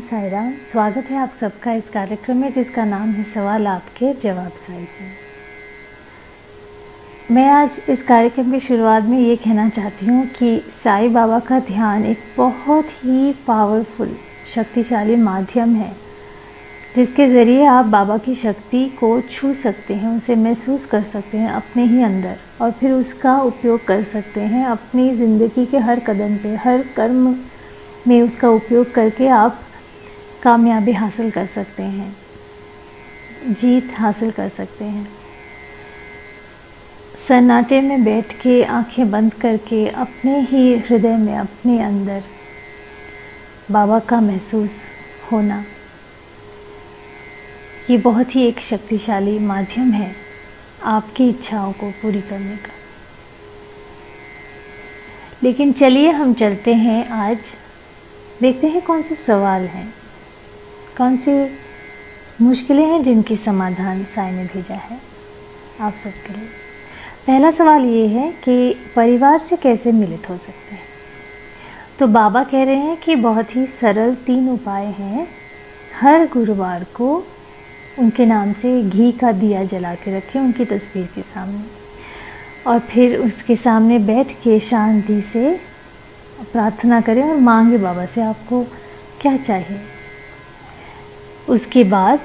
साईं राम। स्वागत है आप सबका इस कार्यक्रम में जिसका नाम है सवाल आपके जवाब साईं के। मैं आज इस कार्यक्रम की शुरुआत में ये कहना चाहती हूँ कि साईं बाबा का ध्यान एक बहुत ही पावरफुल शक्तिशाली माध्यम है जिसके ज़रिए आप बाबा की शक्ति को छू सकते हैं, उसे महसूस कर सकते हैं अपने ही अंदर और फिर उसका उपयोग कर सकते हैं अपनी ज़िंदगी के हर कदम पे, हर कर्म में उसका उपयोग करके आप कामयाबी हासिल कर सकते हैं, जीत हासिल कर सकते हैं। सन्नाटे में बैठ के आंखें बंद करके अपने ही हृदय में, अपने अंदर बाबा का महसूस होना, ये बहुत ही एक शक्तिशाली माध्यम है आपकी इच्छाओं को पूरी करने का। लेकिन चलिए हम चलते हैं, आज देखते हैं कौन से सवाल हैं, कौन सी मुश्किलें हैं जिनकी समाधान साईं ने भेजा है आप सबके लिए। पहला सवाल ये है कि परिवार से कैसे मिलित हो सकते हैं। तो बाबा कह रहे हैं कि बहुत ही सरल 3 उपाय हैं। हर गुरुवार को उनके नाम से घी का दिया जला के रखें उनकी तस्वीर के सामने और फिर उसके सामने बैठ के शांति से प्रार्थना करें और मांगे बाबा से आपको क्या चाहिए। उसके बाद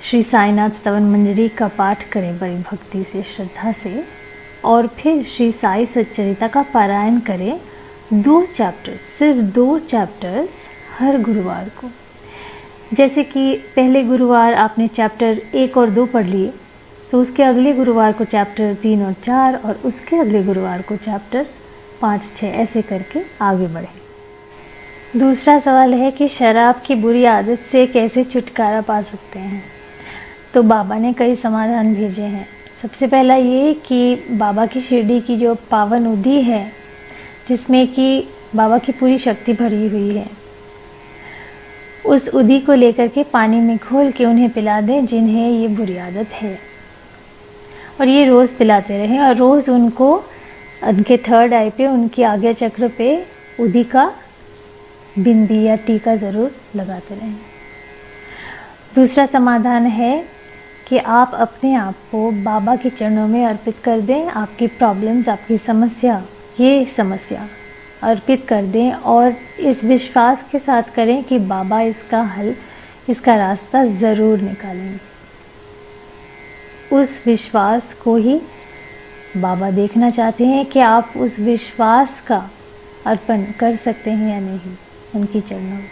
श्री साईनाथ स्तवन मंजरी का पाठ करें बड़ी भक्ति से, श्रद्धा से, और फिर श्री साई सच्चरिता का पारायण करें 2 चैप्टर्स, सिर्फ 2 चैप्टर्स हर गुरुवार को। जैसे कि पहले गुरुवार आपने चैप्टर 1 और 2 पढ़ लिए तो उसके अगले गुरुवार को चैप्टर 3 और 4 और उसके अगले गुरुवार को चैप्टर 5, 6 ऐसे करके आगे बढ़ें। दूसरा सवाल है कि शराब की बुरी आदत से कैसे छुटकारा पा सकते हैं। तो बाबा ने कई समाधान भेजे हैं। सबसे पहला ये कि बाबा की शिरडी की जो पावन उदी है जिसमें कि बाबा की पूरी शक्ति भरी हुई है, उस उदी को लेकर के पानी में घोल के उन्हें पिला दें जिन्हें ये बुरी आदत है, और ये रोज़ पिलाते रहें और रोज़ उनको उनके 3rd आई पे, उनकी आज्ञा चक्र पे उदी का बिंदी या टीका ज़रूर लगाते रहें। दूसरा समाधान है कि आप अपने आप को बाबा के चरणों में अर्पित कर दें। आपकी प्रॉब्लम्स, आपकी समस्या, ये समस्या अर्पित कर दें और इस विश्वास के साथ करें कि बाबा इसका हल, इसका रास्ता ज़रूर निकालेंगे। उस विश्वास को ही बाबा देखना चाहते हैं कि आप उस विश्वास का अर्पण कर सकते हैं या नहीं उनकी चरणों में।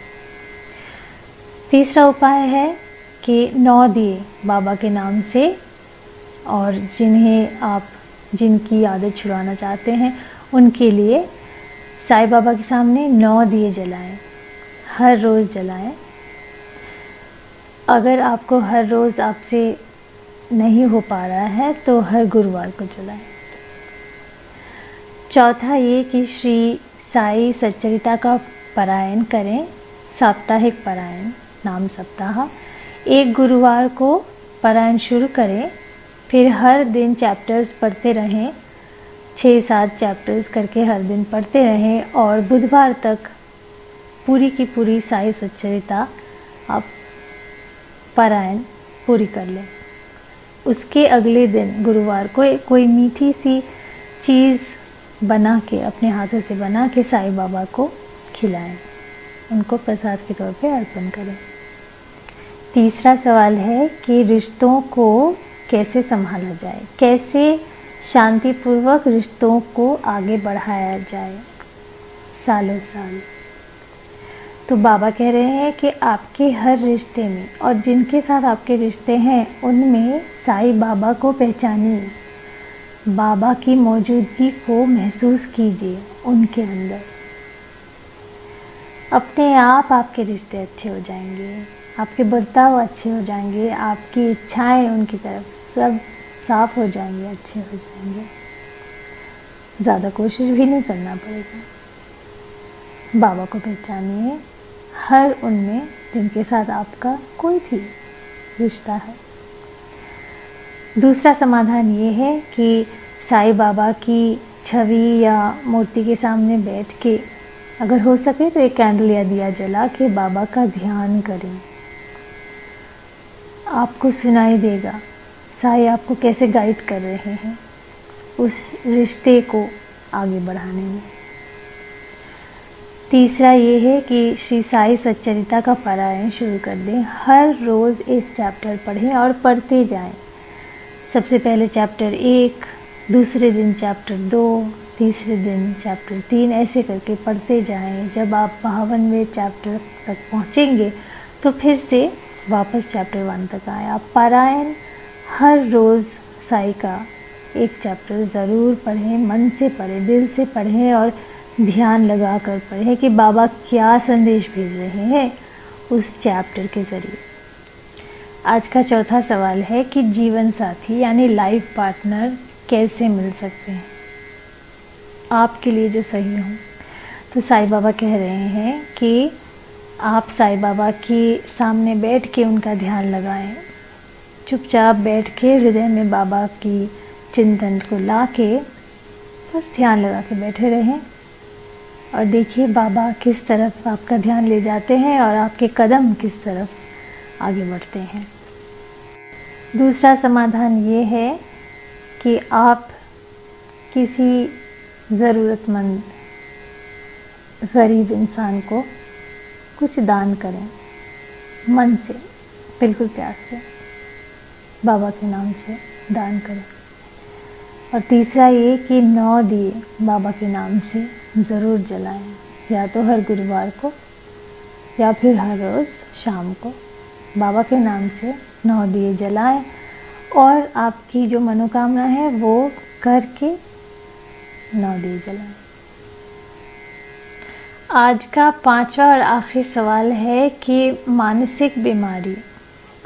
तीसरा उपाय है कि 9 दिए बाबा के नाम से, और जिनकी आदत छुड़ाना चाहते हैं उनके लिए साईं बाबा के सामने 9 दिए जलाएं, हर रोज़ जलाएं। अगर आपको हर रोज़ आपसे नहीं हो पा रहा है तो हर गुरुवार को जलाएं। चौथा ये कि श्री साई सच्चरिता का पारायण करें, साप्ताहिक पारायण, नाम सप्ताह। 1 गुरुवार को पारायण शुरू करें, फिर हर दिन चैप्टर्स पढ़ते रहें, 6-7 चैप्टर्स करके हर दिन पढ़ते रहें और बुधवार तक पूरी की पूरी साई सच्चरिता आप पारायण पूरी कर लें। उसके अगले दिन गुरुवार को कोई मीठी सी चीज़ बना के, अपने हाथों से बना के साईं बाबा को खिलाएं, उनको प्रसाद के तौर पे अर्पण करें। तीसरा सवाल है कि रिश्तों को कैसे संभाला जाए, कैसे शांतिपूर्वक रिश्तों को आगे बढ़ाया जाए सालों साल। तो बाबा कह रहे हैं कि आपके हर रिश्ते में और जिनके साथ आपके रिश्ते हैं उनमें साईं बाबा को पहचानिए, बाबा की मौजूदगी को महसूस कीजिए उनके अंदर। अपने आप आपके रिश्ते अच्छे हो जाएंगे, आपके बर्ताव अच्छे हो जाएंगे, आपकी इच्छाएं उनकी तरफ सब साफ हो जाएंगे, अच्छे हो जाएंगे। ज़्यादा कोशिश भी नहीं करना पड़ेगा। बाबा को पहचानिए हर उनमें जिनके साथ आपका कोई भी रिश्ता है। दूसरा समाधान ये है कि साईं बाबा की छवि या मूर्ति के सामने बैठ के अगर हो सके तो एक कैंडल या दिया जला के बाबा का ध्यान करें। आपको सुनाई देगा साईं आपको कैसे गाइड कर रहे हैं उस रिश्ते को आगे बढ़ाने में। तीसरा ये है कि श्री साई सच्चरिता का पारायण शुरू कर दें। हर रोज़ एक चैप्टर पढ़ें और पढ़ते जाएं। सबसे पहले चैप्टर 1, दूसरे दिन चैप्टर 2, तीसरे दिन चैप्टर 3, ऐसे करके पढ़ते जाएं। जब आप 52वें चैप्टर तक पहुंचेंगे तो फिर से वापस चैप्टर 1 तक आए। आप पारायण हर रोज़ साई का एक चैप्टर ज़रूर पढ़ें, मन से पढ़ें, दिल से पढ़ें और ध्यान लगा कर पढ़ें कि बाबा क्या संदेश भेज रहे हैं उस चैप्टर के ज़रिए। आज का चौथा सवाल है कि जीवन साथी यानी लाइफ पार्टनर कैसे मिल सकते हैं आपके लिए जो सही हो। तो साईं बाबा कह रहे हैं कि आप साईं बाबा के सामने बैठ के उनका ध्यान लगाएं। चुपचाप बैठ के हृदय में बाबा की चिंतन को ला के बस ध्यान लगा के बैठे रहें और देखिए बाबा किस तरफ आपका ध्यान ले जाते हैं और आपके कदम किस तरफ आगे बढ़ते हैं। दूसरा समाधान ये है कि आप किसी ज़रूरतमंद गरीब इंसान को कुछ दान करें, मन से, बिल्कुल प्यार से, बाबा के नाम से दान करें। और तीसरा ये कि 9 दिए बाबा के नाम से ज़रूर जलाएं, या तो हर गुरुवार को या फिर हर रोज़ शाम को बाबा के नाम से 9 दिए जलाएं और आपकी जो मनोकामना है वो करके 9 दिए जलाएं। आज का 5वां और आखिरी सवाल है कि मानसिक बीमारी,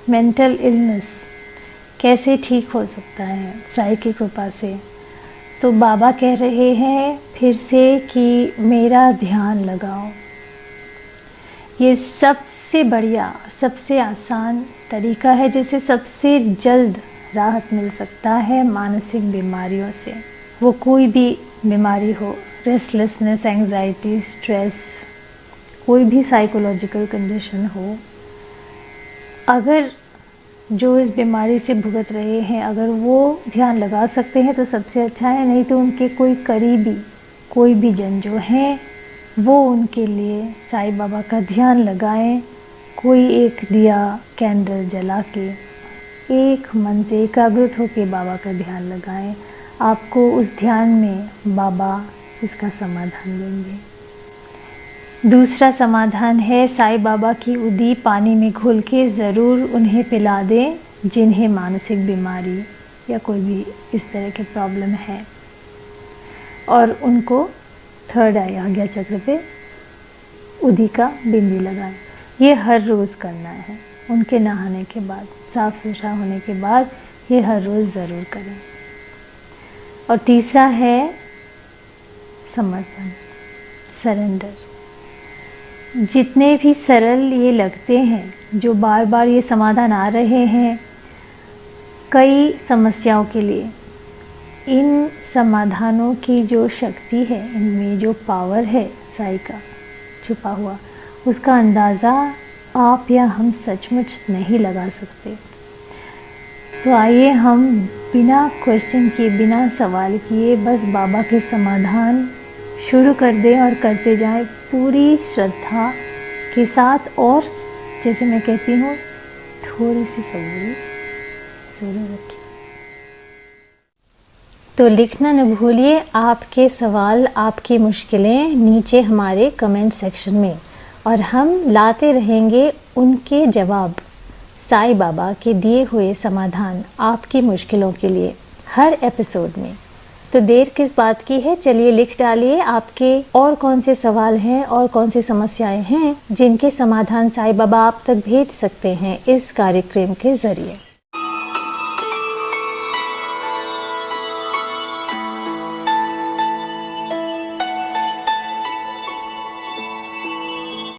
मेंटल इलनेस कैसे ठीक हो सकता है साईं की कृपा से। तो बाबा कह रहे हैं फिर से कि मेरा ध्यान लगाओ। ये सबसे बढ़िया, सबसे आसान तरीका है जिससे सबसे जल्द राहत मिल सकता है मानसिक बीमारियों से। वो कोई भी बीमारी हो, रेस्टलेसनेस, एंग्जाइटी, स्ट्रेस, कोई भी साइकोलॉजिकल कंडीशन हो, अगर जो इस बीमारी से भुगत रहे हैं अगर वो ध्यान लगा सकते हैं तो सबसे अच्छा है। नहीं तो उनके कोई करीबी, कोई भी जन जो हैं वो उनके लिए साईं बाबा का ध्यान लगाएं। कोई एक दिया, कैंडल जला के एक मन से एकाग्रत होकर बाबा का ध्यान लगाएं। आपको उस ध्यान में बाबा इसका समाधान देंगे। दूसरा समाधान है साईं बाबा की उदी पानी में घोल के ज़रूर उन्हें पिला दें जिन्हें मानसिक बीमारी या कोई भी इस तरह के प्रॉब्लम है, और उनको 3rd आई आज्ञा चक्र पे उदी का बिंदी लगाएं। ये हर रोज़ करना है। उनके नहाने के बाद, साफ़ सुथरा होने के बाद ये हर रोज़ ज़रूर करें। और तीसरा है समर्पण, सरेंडर। जितने भी सरल ये लगते हैं, जो बार बार ये समाधान आ रहे हैं कई समस्याओं के लिए, इन समाधानों की जो शक्ति है, इनमें जो पावर है साईं का छुपा हुआ, उसका अंदाज़ा आप या हम सचमुच नहीं लगा सकते। तो आइए हम बिना क्वेश्चन किए, बिना सवाल किए बस बाबा के समाधान शुरू कर दें और करते जाएं पूरी श्रद्धा के साथ। और जैसे मैं कहती हूँ थोड़ी सी सबूरी ज़रूर रखिए। तो लिखना न भूलिए आपके सवाल, आपकी मुश्किलें नीचे हमारे कमेंट सेक्शन में, और हम लाते रहेंगे उनके जवाब, साईं बाबा के दिए हुए समाधान आपकी मुश्किलों के लिए हर एपिसोड में। तो देर किस बात की है, चलिए लिख डालिए आपके और कौन से सवाल हैं और कौन सी समस्याएं हैं जिनके समाधान साईं बाबा आप तक भेज सकते हैं इस कार्यक्रम के जरिए।